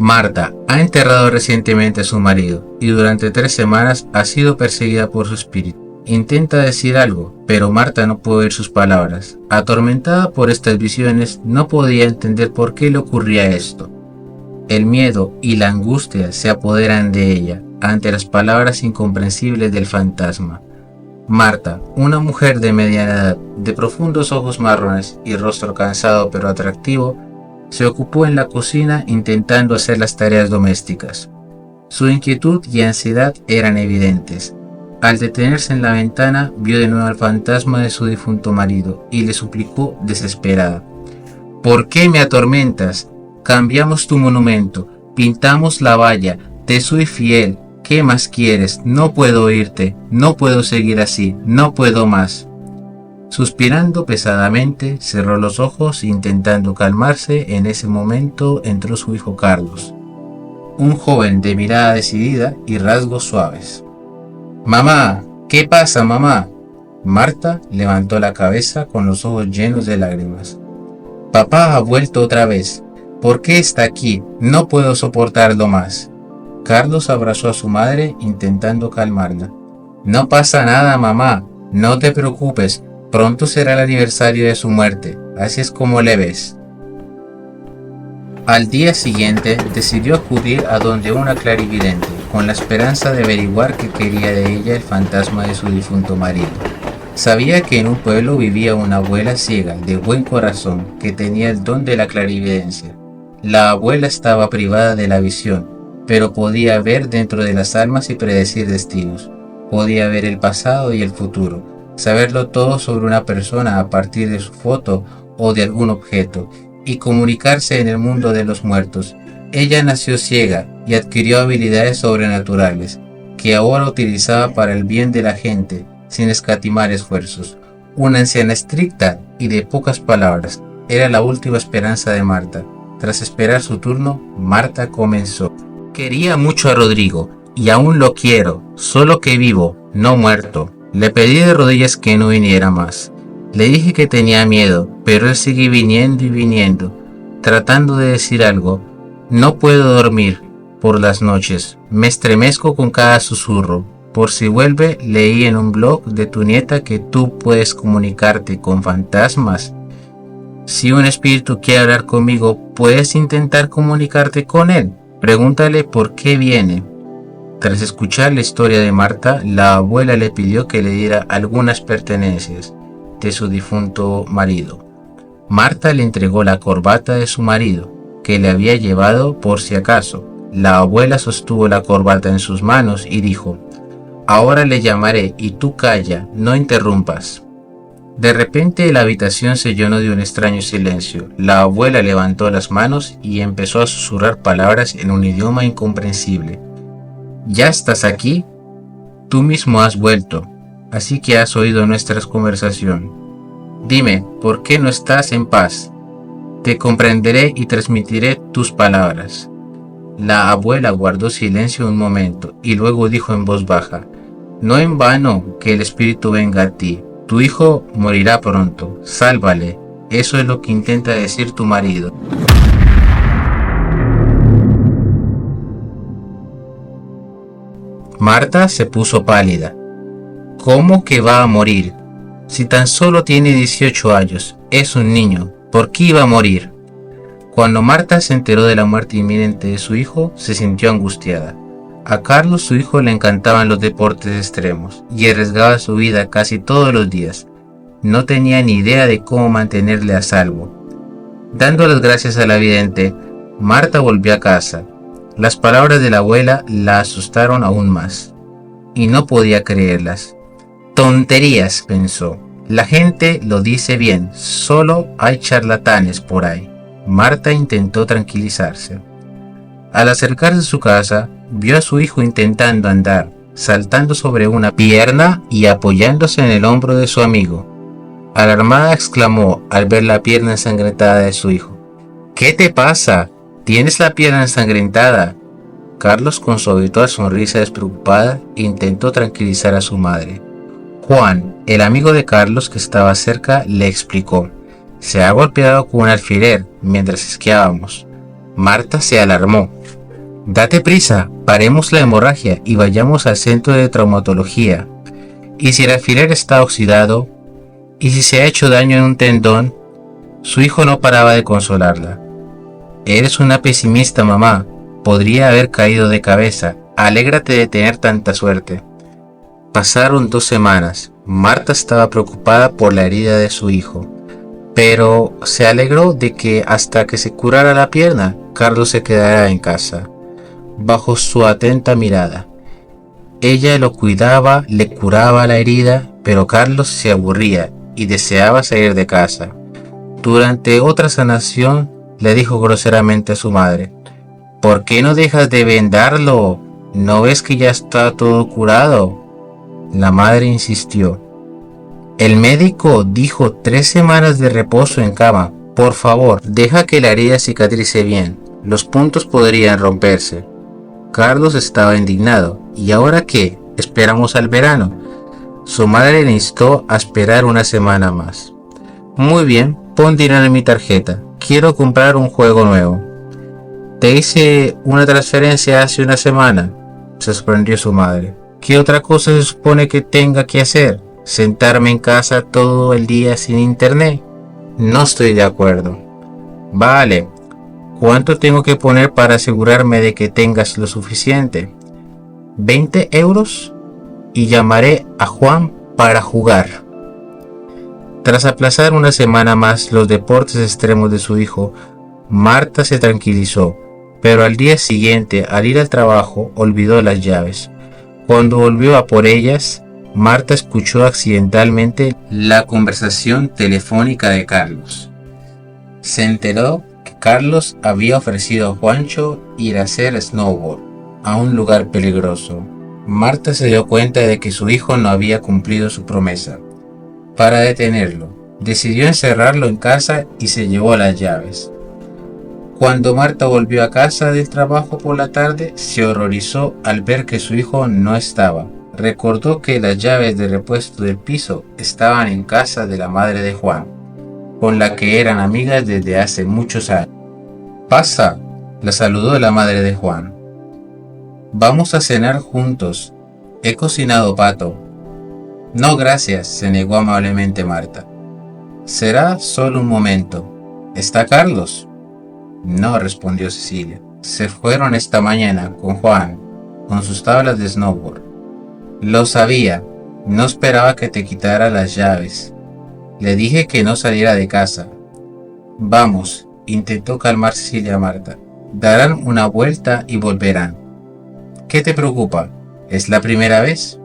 Marta ha enterrado recientemente a su marido y durante 3 semanas ha sido perseguida por su espíritu. Intenta decir algo, pero Marta no puede oír sus palabras. Atormentada por estas visiones, no podía entender por qué le ocurría esto. El miedo y la angustia se apoderan de ella ante las palabras incomprensibles del fantasma. Marta, una mujer de mediana edad, de profundos ojos marrones y rostro cansado pero atractivo, se ocupó en la cocina intentando hacer las tareas domésticas. Su inquietud y ansiedad eran evidentes. Al detenerse en la ventana, vio de nuevo al fantasma de su difunto marido y le suplicó desesperada: «¿Por qué me atormentas? Cambiamos tu monumento, pintamos la valla, te soy fiel. ¿Qué más quieres? No puedo oírte, no puedo seguir así, no puedo más». Suspirando pesadamente, cerró los ojos intentando calmarse. En ese momento entró su hijo Carlos, un joven de mirada decidida y rasgos suaves. «Mamá, ¿qué pasa, mamá?». Marta levantó la cabeza con los ojos llenos de lágrimas. «Papá ha vuelto otra vez. ¿Por qué está aquí? No puedo soportarlo más». Carlos abrazó a su madre intentando calmarla. «No pasa nada, mamá. No te preocupes. Pronto será el aniversario de su muerte. Así es como le ves». Al día siguiente decidió acudir a donde una clarividente, con la esperanza de averiguar qué quería de ella el fantasma de su difunto marido. Sabía que en un pueblo vivía una abuela ciega, de buen corazón, que tenía el don de la clarividencia. La abuela estaba privada de la visión, pero podía ver dentro de las almas y predecir destinos. Podía ver el pasado y el futuro, saberlo todo sobre una persona a partir de su foto o de algún objeto, y comunicarse en el mundo de los muertos. Ella nació ciega y adquirió habilidades sobrenaturales, que ahora utilizaba para el bien de la gente, sin escatimar esfuerzos. Una anciana estricta y de pocas palabras, era la última esperanza de Marta. Tras esperar su turno, Marta comenzó. «Quería mucho a Rodrigo, y aún lo quiero, solo que vivo, no muerto. Le pedí de rodillas que no viniera más. Le dije que tenía miedo, pero él sigue viniendo y viniendo, tratando de decir algo. No puedo dormir por las noches, me estremezco con cada susurro. Por si vuelve, leí en un blog de tu nieta que tú puedes comunicarte con fantasmas. Si un espíritu quiere hablar conmigo, ¿puedes intentar comunicarte con él? Pregúntale por qué viene». Tras escuchar la historia de Marta, la abuela le pidió que le diera algunas pertenencias de su difunto marido. Marta le entregó la corbata de su marido, que le había llevado por si acaso. La abuela sostuvo la corbata en sus manos y dijo: «Ahora le llamaré y tú calla, no interrumpas». De repente la habitación se llenó de un extraño silencio. La abuela levantó las manos y empezó a susurrar palabras en un idioma incomprensible. «¿Ya estás aquí? Tú mismo has vuelto, así que has oído nuestra conversación. Dime, ¿por qué no estás en paz? Te comprenderé y transmitiré tus palabras». La abuela guardó silencio un momento y luego dijo en voz baja: «No en vano que el espíritu venga a ti. Tu hijo morirá pronto. Sálvale. Eso es lo que intenta decir tu marido». Marta se puso pálida. «¿Cómo que va a morir? Si tan solo tiene 18 años, es un niño. ¿Por qué iba a morir?». Cuando Marta se enteró de la muerte inminente de su hijo, se sintió angustiada. A Carlos, su hijo, le encantaban los deportes extremos y arriesgaba su vida casi todos los días. No tenía ni idea de cómo mantenerle a salvo. Dando las gracias a la vidente, Marta volvió a casa. Las palabras de la abuela la asustaron aún más, y no podía creerlas. «Tonterías», pensó. «La gente lo dice bien, solo hay charlatanes por ahí». Marta intentó tranquilizarse. Al acercarse a su casa, vio a su hijo intentando andar, saltando sobre una pierna y apoyándose en el hombro de su amigo. Alarmada exclamó al ver la pierna ensangrentada de su hijo: «¿Qué te pasa? ¿Tienes la pierna ensangrentada?». Carlos, con su habitual sonrisa despreocupada, intentó tranquilizar a su madre. Juan, el amigo de Carlos que estaba cerca, le explicó: «Se ha golpeado con un alfiler mientras esquiábamos». Marta se alarmó. Date prisa, paremos la hemorragia y vayamos al centro de traumatología. ¿Y si el alfiler está oxidado? ¿Y si se ha hecho daño en un tendón? Su hijo no paraba de consolarla. Eres una pesimista, mamá. Podría haber caído de cabeza. Alégrate de tener tanta suerte. Pasaron 2 semanas. Marta estaba preocupada por la herida de su hijo, pero se alegró de que hasta que se curara la pierna, Carlos se quedara en casa, bajo su atenta mirada. Ella lo cuidaba, le curaba la herida, pero Carlos se aburría y deseaba salir de casa. Durante otra sanación, le dijo groseramente a su madre: ¿por qué no dejas de vendarlo? ¿No ves que ya está todo curado? La madre insistió. El médico dijo 3 semanas de reposo en cama. Por favor, deja que la herida cicatrice bien. Los puntos podrían romperse. Carlos estaba indignado. ¿Y ahora qué? ¿Esperamos al verano? Su madre le instó a esperar 1 semana más. Muy bien, pon dinero en mi tarjeta. Quiero comprar un juego nuevo. Te hice una transferencia hace 1 semana, se sorprendió su madre. ¿Qué otra cosa se supone que tenga que hacer? ¿Sentarme en casa todo el día sin internet? No estoy de acuerdo. Vale. ¿Cuánto tengo que poner para asegurarme de que tengas lo suficiente? 20 euros y llamaré a Juan para jugar. Tras aplazar 1 semana más los deportes extremos de su hijo, Marta se tranquilizó, pero al día siguiente, al ir al trabajo, olvidó las llaves. Cuando volvió a por ellas, Marta escuchó accidentalmente la conversación telefónica de Carlos. Se enteró que Carlos había ofrecido a Juancho ir a hacer snowboard a un lugar peligroso. Marta se dio cuenta de que su hijo no había cumplido su promesa. Para detenerlo, decidió encerrarlo en casa y se llevó las llaves. Cuando Marta volvió a casa del trabajo por la tarde, se horrorizó al ver que su hijo no estaba. Recordó que las llaves de repuesto del piso estaban en casa de la madre de Juan, con la que eran amigas desde hace muchos años. «Pasa», la saludó la madre de Juan. «Vamos a cenar juntos. He cocinado pato». «No, gracias», se negó amablemente Marta. «Será solo un momento. ¿Está Carlos?» «No», respondió Cecilia. «Se fueron esta mañana con Juan, con sus tablas de snowboard». «Lo sabía. No esperaba que te quitara las llaves. Le dije que no saliera de casa». «Vamos», intentó calmar Cecilia a Marta. «Darán una vuelta y volverán». «¿Qué te preocupa? ¿Es la primera vez?»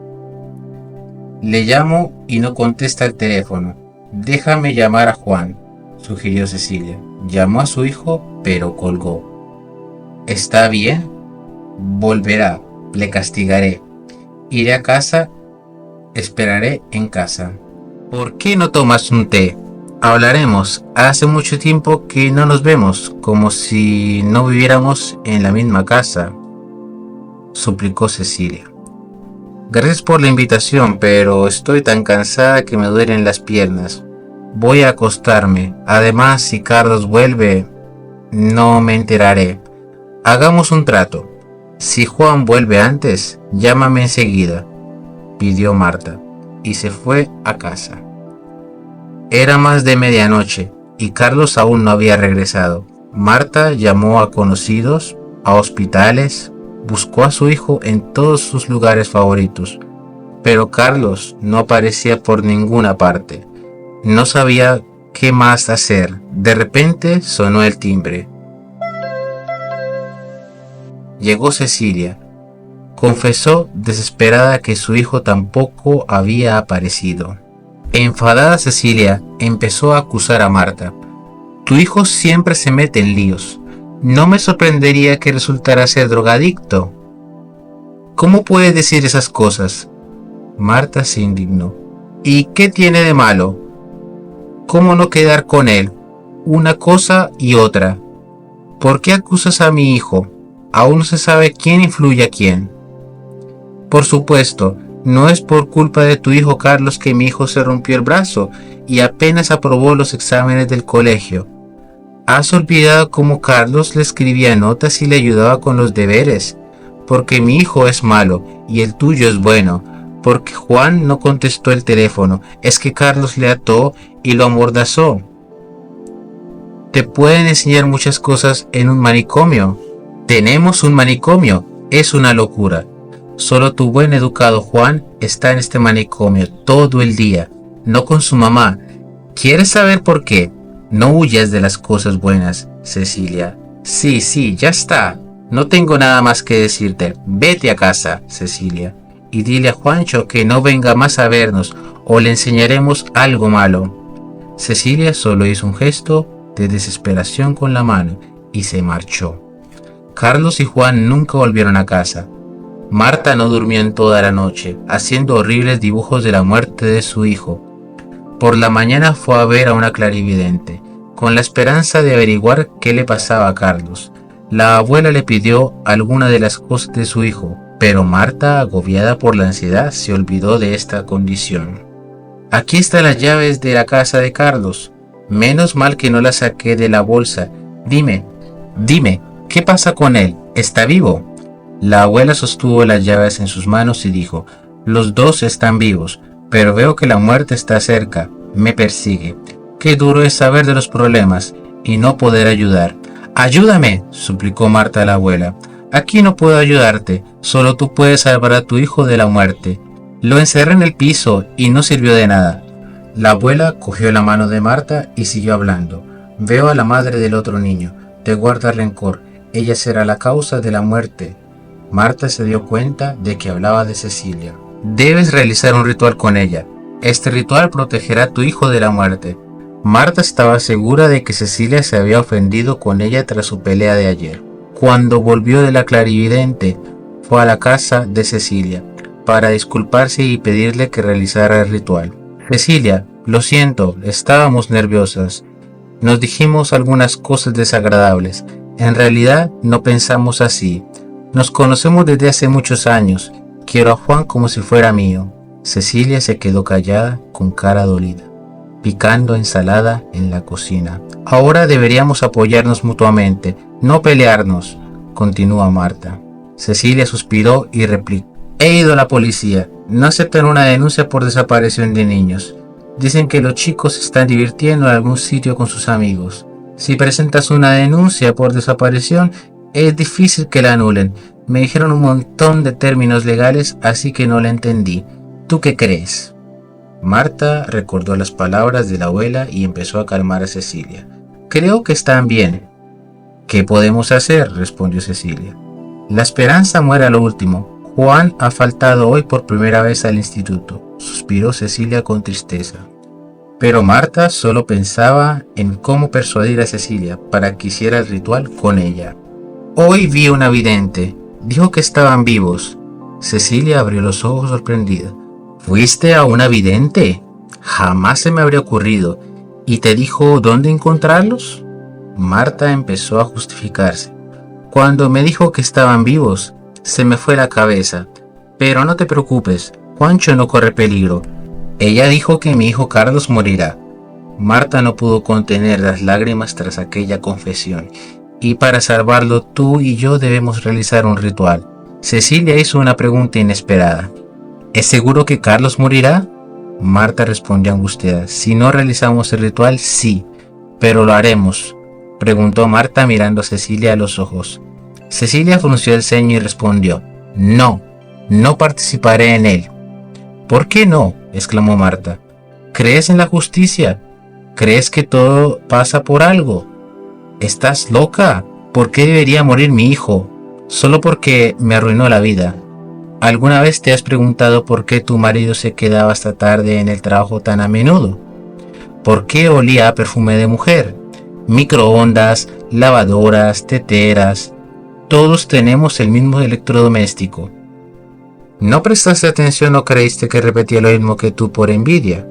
«Le llamo y no contesta el teléfono. Déjame llamar a Juan», sugirió Cecilia. Llamó a su hijo, pero colgó. «¿Está bien?» «Volverá. Le castigaré. Iré a casa. Esperaré en casa». «¿Por qué no tomas un té? Hablaremos. Hace mucho tiempo que no nos vemos, como si no viviéramos en la misma casa», suplicó Cecilia. «Gracias por la invitación, pero estoy tan cansada que me duelen las piernas. Voy a acostarme. Además, si Carlos vuelve, no me enteraré. Hagamos un trato. Si Juan vuelve antes, llámame enseguida», pidió Marta, y se fue a casa. Era más de medianoche, y Carlos aún no había regresado. Marta llamó a conocidos, a hospitales, buscó a su hijo en todos sus lugares favoritos, pero Carlos no aparecía por ninguna parte. No sabía qué más hacer. De repente sonó el timbre. Llegó Cecilia. Confesó desesperada que su hijo tampoco había aparecido. Enfadada, Cecilia empezó a acusar a Marta. «Tu hijo siempre se mete en líos. No me sorprendería que resultara ser drogadicto». «¿Cómo puedes decir esas cosas?». Marta se indignó. «¿Y qué tiene de malo? ¿Cómo no quedar con él? Una cosa y otra. ¿Por qué acusas a mi hijo? Aún no se sabe quién influye a quién». «Por supuesto, no es por culpa de tu hijo Carlos que mi hijo se rompió el brazo y apenas aprobó los exámenes del colegio. Has olvidado cómo Carlos le escribía notas y le ayudaba con los deberes. Porque mi hijo es malo y el tuyo es bueno. Porque Juan no contestó el teléfono, es que Carlos le ató y lo amordazó. Te pueden enseñar muchas cosas en un manicomio. Tenemos un manicomio, es una locura. Solo tu buen educado Juan está en este manicomio todo el día, no con su mamá. ¿Quieres saber por qué? No huyas de las cosas buenas, Cecilia. Sí, ya está. No tengo nada más que decirte. Vete a casa, Cecilia, y dile a Juancho que no venga más a vernos o le enseñaremos algo malo. Cecilia solo hizo un gesto de desesperación con la mano y se marchó. Carlos y Juan nunca volvieron a casa. Marta no durmió en toda la noche, haciendo horribles dibujos de la muerte de su hijo. Por la mañana fue a ver a una clarividente, con la esperanza de averiguar qué le pasaba a Carlos. La abuela le pidió alguna de las cosas de su hijo, pero Marta, agobiada por la ansiedad, se olvidó de esta condición. Aquí están las llaves de la casa de Carlos. Menos mal que no las saqué de la bolsa. Dime, ¿qué pasa con él? ¿Está vivo? La abuela sostuvo las llaves en sus manos y dijo: los dos están vivos, pero veo que la muerte está cerca, me persigue. Qué duro es saber de los problemas y no poder ayudar. ¡Ayúdame!, suplicó Marta a la abuela. Aquí no puedo ayudarte, solo tú puedes salvar a tu hijo de la muerte. Lo encerré en el piso y no sirvió de nada. La abuela cogió la mano de Marta y siguió hablando. Veo a la madre del otro niño, te guarda rencor, ella será la causa de la muerte. Marta se dio cuenta de que hablaba de Cecilia. Debes realizar un ritual con ella. Este ritual protegerá a tu hijo de la muerte. Marta estaba segura de que Cecilia se había ofendido con ella tras su pelea de ayer. Cuando volvió de la clarividente, fue a la casa de Cecilia para disculparse y pedirle que realizara el ritual. Cecilia, lo siento, estábamos nerviosas. Nos dijimos algunas cosas desagradables. En realidad no pensamos así. Nos conocemos desde hace muchos años. Quiero a Juan como si fuera mío. Cecilia se quedó callada con cara dolida, picando ensalada en la cocina. Ahora deberíamos apoyarnos mutuamente, no pelearnos, continúa Marta. Cecilia suspiró y replicó: he ido a la policía. No aceptan una denuncia por desaparición de niños. Dicen que los chicos se están divirtiendo en algún sitio con sus amigos. Si presentas una denuncia por desaparición, es difícil que la anulen. Me dijeron un montón de términos legales, así que no la entendí. ¿Tú qué crees? Marta recordó las palabras de la abuela y empezó a calmar a Cecilia. Creo que están bien. ¿Qué podemos hacer?, respondió Cecilia. La esperanza muere a lo último. Juan ha faltado hoy por primera vez al instituto, suspiró Cecilia con tristeza. Pero Marta solo pensaba en cómo persuadir a Cecilia para que hiciera el ritual con ella. Hoy vi una vidente. Dijo que estaban vivos. Cecilia abrió los ojos sorprendida. ¿Fuiste a una vidente? Jamás se me habría ocurrido. ¿Y te dijo dónde encontrarlos? Marta empezó a justificarse. Cuando me dijo que estaban vivos, se me fue la cabeza. Pero no te preocupes, Juancho no corre peligro. Ella dijo que mi hijo Carlos morirá. Marta no pudo contener las lágrimas tras aquella confesión. Y para salvarlo, tú y yo debemos realizar un ritual. Cecilia hizo una pregunta inesperada. ¿Es seguro que Carlos morirá? Marta respondió angustiada. Si no realizamos el ritual, sí, pero lo haremos, preguntó Marta mirando a Cecilia a los ojos. Cecilia frunció el ceño y respondió: no participaré en él. ¿Por qué no?, exclamó Marta. ¿Crees en la justicia? ¿Crees que todo pasa por algo? ¿Estás loca? ¿Por qué debería morir mi hijo? Solo porque me arruinó la vida. ¿Alguna vez te has preguntado por qué tu marido se quedaba hasta tarde en el trabajo tan a menudo? ¿Por qué olía a perfume de mujer? Microondas, lavadoras, teteras. Todos tenemos el mismo electrodoméstico. ¿No prestaste atención o creíste que repetía lo mismo que tú por envidia?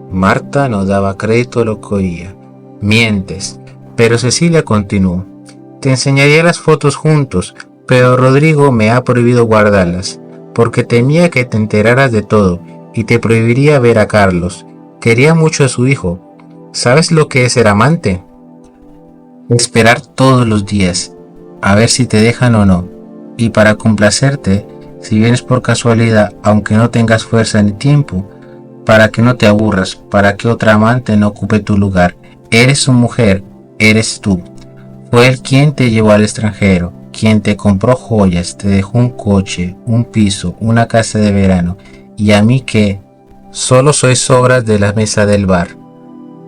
Marta no daba crédito a lo que oía. Mientes. Pero Cecilia continuó. Te enseñaría las fotos juntos, pero Rodrigo me ha prohibido guardarlas, porque temía que te enteraras de todo, y te prohibiría ver a Carlos. Quería mucho a su hijo. ¿Sabes lo que es ser amante? Esperar todos los días, a ver si te dejan o no. Y para complacerte, si vienes por casualidad, aunque no tengas fuerza ni tiempo, para que no te aburras, para que otra amante no ocupe tu lugar. Eres su mujer, eres tú. Fue él quien te llevó al extranjero, quien te compró joyas, te dejó un coche, un piso, una casa de verano. ¿Y a mí qué? Solo soy sobras de la mesa del bar.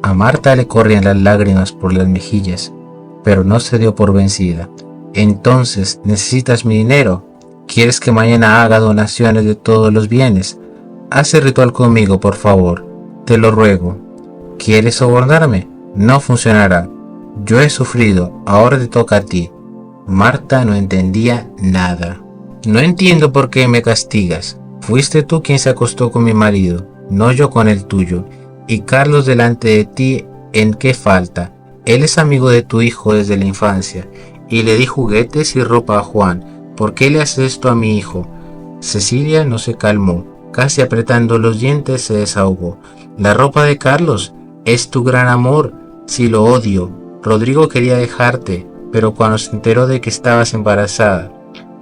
A Marta le corrían las lágrimas por las mejillas, pero no se dio por vencida. Entonces, ¿necesitas mi dinero? ¿Quieres que mañana haga donaciones de todos los bienes? Haz el ritual conmigo, por favor. Te lo ruego. ¿Quieres sobornarme? No funcionará. Yo he sufrido, ahora te toca a ti. Marta no entendía nada. No entiendo por qué me castigas. Fuiste tú quien se acostó con mi marido, no yo con el tuyo. Y Carlos delante de ti, ¿en qué falta? Él es amigo de tu hijo desde la infancia, y le di juguetes y ropa a Juan. ¿Por qué le haces esto a mi hijo? Cecilia no se calmó, casi apretando los dientes se desahogó. La ropa de Carlos es tu gran amor, si lo odio. Rodrigo quería dejarte, pero cuando se enteró de que estabas embarazada.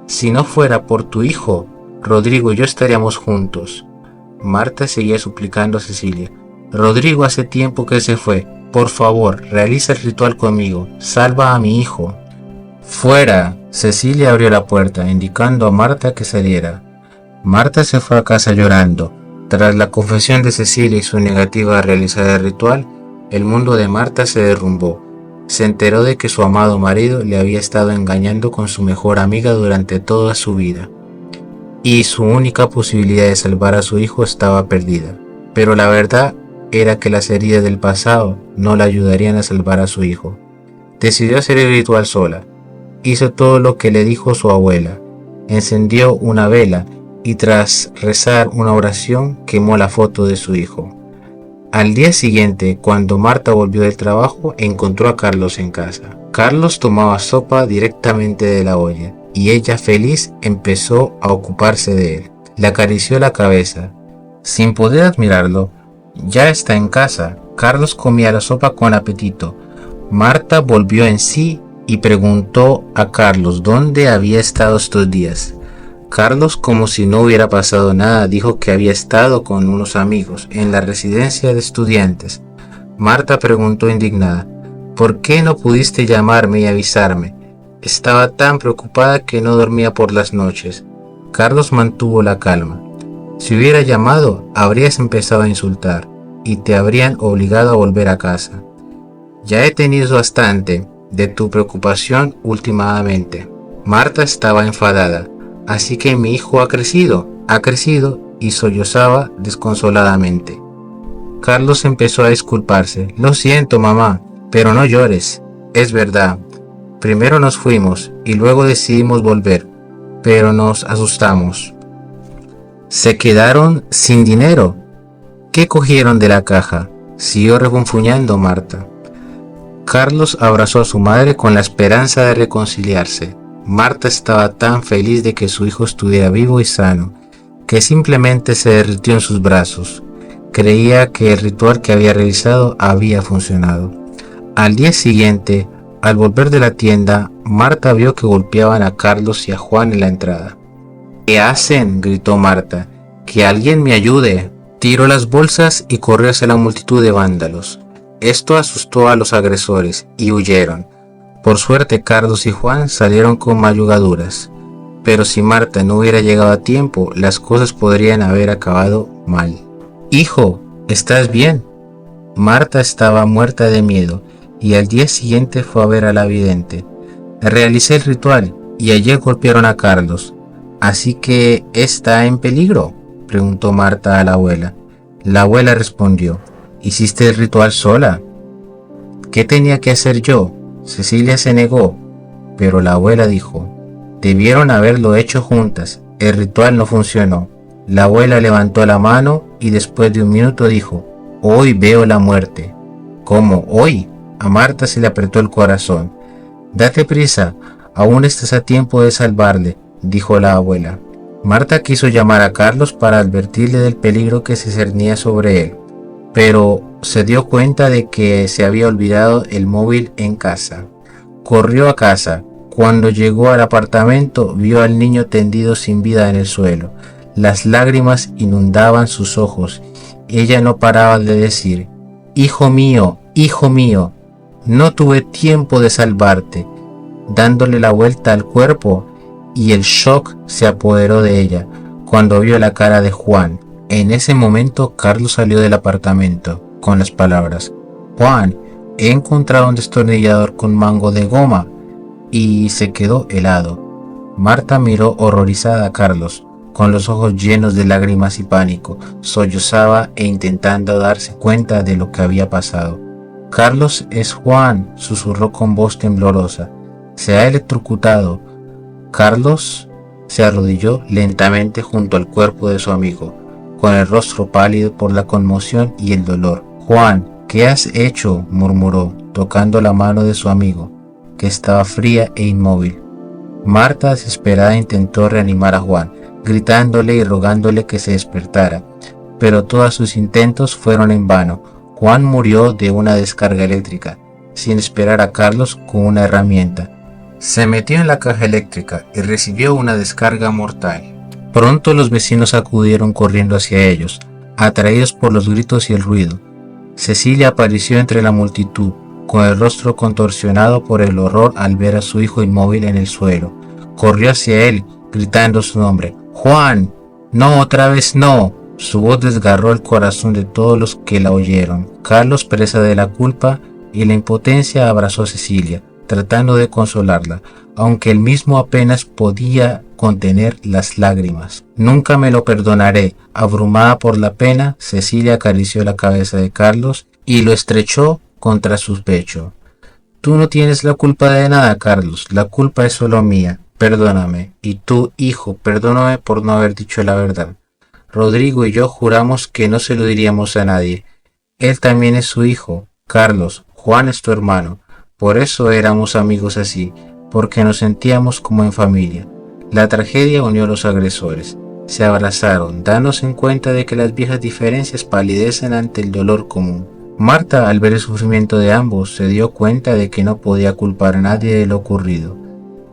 Si no fuera por tu hijo, Rodrigo y yo estaríamos juntos. Marta seguía suplicando a Cecilia. Rodrigo hace tiempo que se fue. Por favor, realiza el ritual conmigo. Salva a mi hijo. ¡Fuera! Cecilia abrió la puerta, indicando a Marta que saliera. Marta se fue a casa llorando. Tras la confesión de Cecilia y su negativa a realizar el ritual, el mundo de Marta se derrumbó. Se enteró de que su amado marido le había estado engañando con su mejor amiga durante toda su vida. Y su única posibilidad de salvar a su hijo estaba perdida. Pero la verdad era que las heridas del pasado no la ayudarían a salvar a su hijo. Decidió hacer el ritual sola. Hizo todo lo que le dijo su abuela. Encendió una vela y tras rezar una oración quemó la foto de su hijo. Al día siguiente, cuando Marta volvió del trabajo, encontró a Carlos en casa. Carlos tomaba sopa directamente de la olla y ella, feliz, empezó a ocuparse de él. Le acarició la cabeza. Sin poder admirarlo, ya está en casa. Carlos comía la sopa con apetito. Marta volvió en sí y preguntó a Carlos dónde había estado estos días. Carlos, como si no hubiera pasado nada, dijo que había estado con unos amigos en la residencia de estudiantes. Marta preguntó indignada, ¿por qué no pudiste llamarme y avisarme? Estaba tan preocupada que no dormía por las noches. Carlos mantuvo la calma. Si hubiera llamado, habrías empezado a insultar y te habrían obligado a volver a casa. Ya he tenido bastante de tu preocupación últimamente. Marta estaba enfadada. Así que mi hijo ha crecido y sollozaba desconsoladamente. Carlos empezó a disculparse. Lo siento, mamá, pero no llores. Es verdad. Primero nos fuimos y luego decidimos volver, pero nos asustamos. Se quedaron sin dinero. ¿Qué cogieron de la caja? Siguió refunfuñando Marta. Carlos abrazó a su madre con la esperanza de reconciliarse. Marta estaba tan feliz de que su hijo estuviera vivo y sano, que simplemente se derritió en sus brazos. Creía que el ritual que había realizado había funcionado. Al día siguiente, al volver de la tienda, Marta vio que golpeaban a Carlos y a Juan en la entrada. ¿Qué hacen?, gritó Marta. ¡Que alguien me ayude! Tiró las bolsas y corrió hacia la multitud de vándalos. Esto asustó a los agresores y huyeron. Por suerte, Carlos y Juan salieron con mayugaduras, pero si Marta no hubiera llegado a tiempo, las cosas podrían haber acabado mal. «Hijo, ¿estás bien?». Marta estaba muerta de miedo y al día siguiente fue a ver a la vidente. «Realicé el ritual y ayer golpearon a Carlos. ¿Así que está en peligro?», preguntó Marta a la abuela. La abuela respondió: «¿Hiciste el ritual sola?». «¿Qué tenía que hacer yo?». Cecilia se negó, pero la abuela dijo: «Debieron haberlo hecho juntas, el ritual no funcionó». La abuela levantó la mano y después de un minuto dijo: «Hoy veo la muerte». «¿Cómo hoy?». A Marta se le apretó el corazón. «Date prisa, aún estás a tiempo de salvarle», dijo la abuela. Marta quiso llamar a Carlos para advertirle del peligro que se cernía sobre él, pero se dio cuenta de que se había olvidado el móvil en casa. Corrió a casa. Cuando llegó al apartamento, vio al niño tendido sin vida en el suelo. Las lágrimas inundaban sus ojos. Ella no paraba de decir: hijo mío, no tuve tiempo de salvarte, dándole la vuelta al cuerpo, y el shock se apoderó de ella cuando vio la cara de Juan. En ese momento Carlos salió del apartamento con las palabras: Juan, he encontrado un destornillador con mango de goma, y se quedó helado. Marta miró horrorizada a Carlos, con los ojos llenos de lágrimas y pánico. Sollozaba e intentando darse cuenta de lo que había pasado. Carlos es Juan, susurró con voz temblorosa. Se ha electrocutado. Carlos se arrodilló lentamente junto al cuerpo de su amigo, con el rostro pálido por la conmoción y el dolor. Juan, ¿qué has hecho?, murmuró, tocando la mano de su amigo, que estaba fría e inmóvil. Marta, desesperada, intentó reanimar a Juan, gritándole y rogándole que se despertara, pero todos sus intentos fueron en vano. Juan murió de una descarga eléctrica, sin esperar a Carlos con una herramienta. Se metió en la caja eléctrica y recibió una descarga mortal. Pronto los vecinos acudieron corriendo hacia ellos, atraídos por los gritos y el ruido. Cecilia apareció entre la multitud, con el rostro contorsionado por el horror al ver a su hijo inmóvil en el suelo. Corrió hacia él, gritando su nombre: ¡Juan! ¡No, otra vez no! Su voz desgarró el corazón de todos los que la oyeron. Carlos, presa de la culpa y la impotencia, abrazó a Cecilia, tratando de consolarla, aunque él mismo apenas podía contener las lágrimas. Nunca me lo perdonaré. Abrumada por la pena, Cecilia acarició la cabeza de Carlos y lo estrechó contra su pecho. Tú no tienes la culpa de nada, Carlos. La culpa es solo mía. Perdóname. Y tú, hijo, perdóname por no haber dicho la verdad. Rodrigo y yo juramos que no se lo diríamos a nadie. Él también es su hijo. Carlos, Juan es tu hermano. Por eso éramos amigos así, porque nos sentíamos como en familia. La tragedia unió a los agresores. Se abrazaron, dándose en cuenta de que las viejas diferencias palidecen ante el dolor común. Marta, al ver el sufrimiento de ambos, se dio cuenta de que no podía culpar a nadie de lo ocurrido.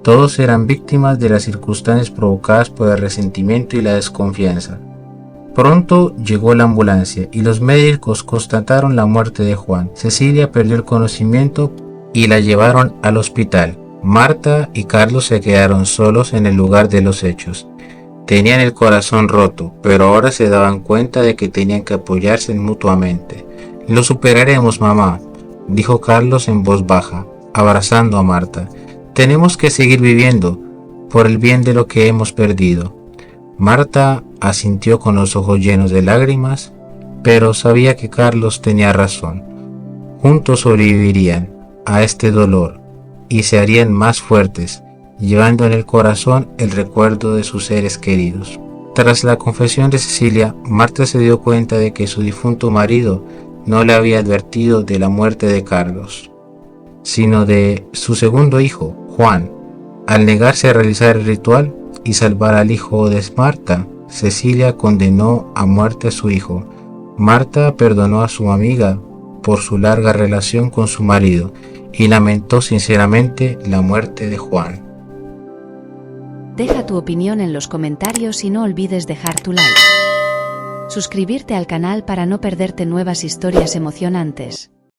Todos eran víctimas de las circunstancias provocadas por el resentimiento y la desconfianza. Pronto llegó la ambulancia y los médicos constataron la muerte de Juan. Cecilia perdió el conocimiento y la llevaron al hospital. Marta y Carlos se quedaron solos en el lugar de los hechos. Tenían el corazón roto, pero ahora se daban cuenta de que tenían que apoyarse mutuamente. Lo superaremos, mamá, dijo Carlos en voz baja, abrazando a Marta. Tenemos que seguir viviendo, por el bien de lo que hemos perdido. Marta asintió con los ojos llenos de lágrimas, pero sabía que Carlos tenía razón. Juntos sobrevivirían a este dolor y se harían más fuertes, llevando en el corazón el recuerdo de sus seres queridos. Tras la confesión de Cecilia, Marta se dio cuenta de que su difunto marido no le había advertido de la muerte de Carlos, sino de su segundo hijo, Juan. Al negarse a realizar el ritual y salvar al hijo de Marta, Cecilia condenó a muerte a su hijo. Marta perdonó a su amiga por su larga relación con su marido y lamentó sinceramente la muerte de Juan. Deja tu opinión en los comentarios y no olvides dejar tu like. Suscribirte al canal para no perderte nuevas historias emocionantes.